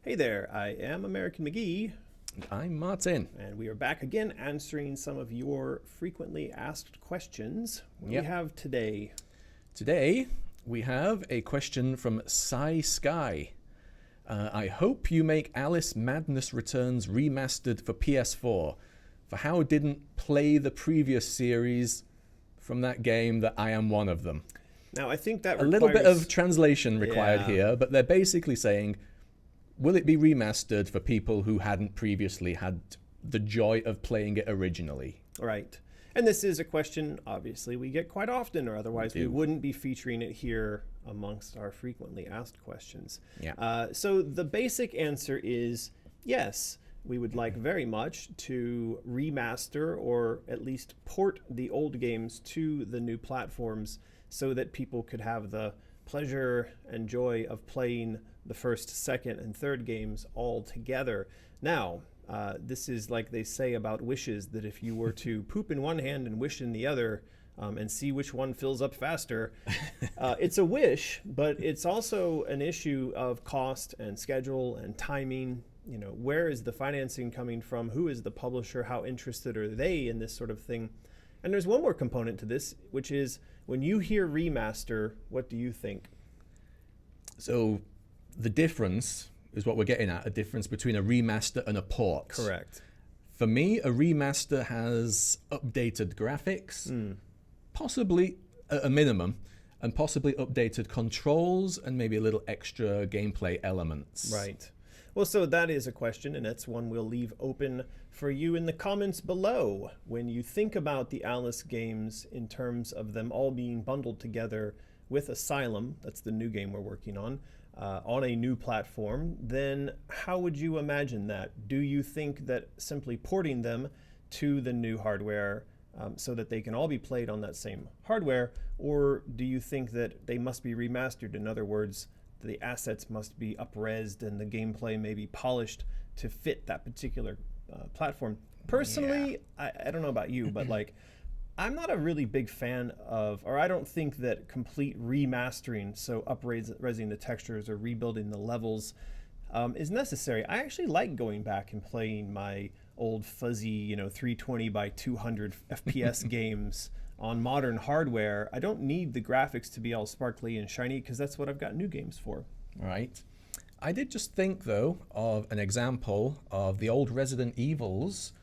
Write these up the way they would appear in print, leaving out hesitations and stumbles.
Hey there, I am American McGee, I'm Martin. and we are back again answering some of your frequently asked questions. What do we Yep. have today? Today we have a question from Sci Sky. I hope you make Alice Madness Returns remastered for PS4. For how didn't play the previous series from that game that I am one of them. Now, I think that A little bit requires- of translation required Yeah. here, but they're basically saying, will it be remastered for people who hadn't previously had the joy of playing it originally? Right. And this is a question, obviously, we get quite often, or otherwise we do. wouldn't be featuring it here amongst our frequently asked questions. Yeah. So the basic answer is yes. We would like very much to remaster or at least port the old games to the new platforms so that people could have the pleasure and joy of playing the first, second, and third games all together. Now, this is like they say about wishes, that if you were to poop in one hand and wish in the other, and see which one fills up faster, it's a wish, but it's also an issue of cost and schedule and timing. You know, where is the financing coming from? Who is the publisher? How interested are they in this sort of thing? And there's one more component to this, which is when you hear remaster, what do you think? So the difference is what we're getting at, a difference between a remaster and a port. Correct. For me, a remaster has updated graphics, possibly at a minimum, and possibly updated controls and maybe a little extra gameplay elements. Right. Well, so that is a question, and that's one we'll leave open for you in the comments below. When you think about the Alice games in terms of them all being bundled together with Asylum, that's the new game we're working on a new platform, then how would you imagine that? Do you think that simply porting them to the new hardware so that they can all be played on that same hardware, or do you think that they must be remastered? In other words, the assets must be up-resed and the gameplay may be polished to fit that particular platform. Personally, I don't know about you, but like, I'm not a really big fan of, or I don't think that complete remastering, so up-resing the textures or rebuilding the levels, is necessary. I actually like going back and playing my old fuzzy, 320 by 200 FPS games on modern hardware. I don't need the graphics to be all sparkly and shiny because that's what I've got new games for. Right. I did just think, though, of an example of the old Resident Evils.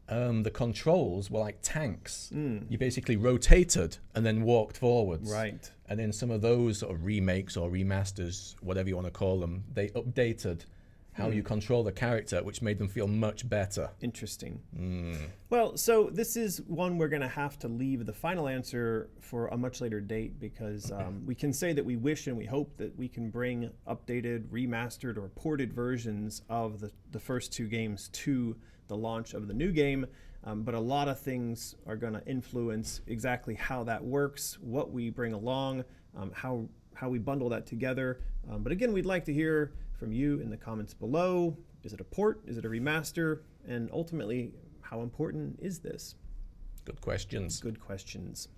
The controls were like tanks. You basically rotated and then walked forwards. Right. And then some of those sort of remakes or remasters, whatever you want to call them, they updated how you control the character, which made them feel much better. Interesting. Well, so this is one we're going to have to leave the final answer for a much later date because we can say that we wish and we hope that we can bring updated, remastered, or ported versions of the first two games to the launch of the new game. But a lot of things are going to influence exactly how that works, what we bring along, how we bundle that together. But again, we'd like to hear from you in the comments below. Is it a port? Is it a remaster? And ultimately, how important is this? Good questions. Good questions.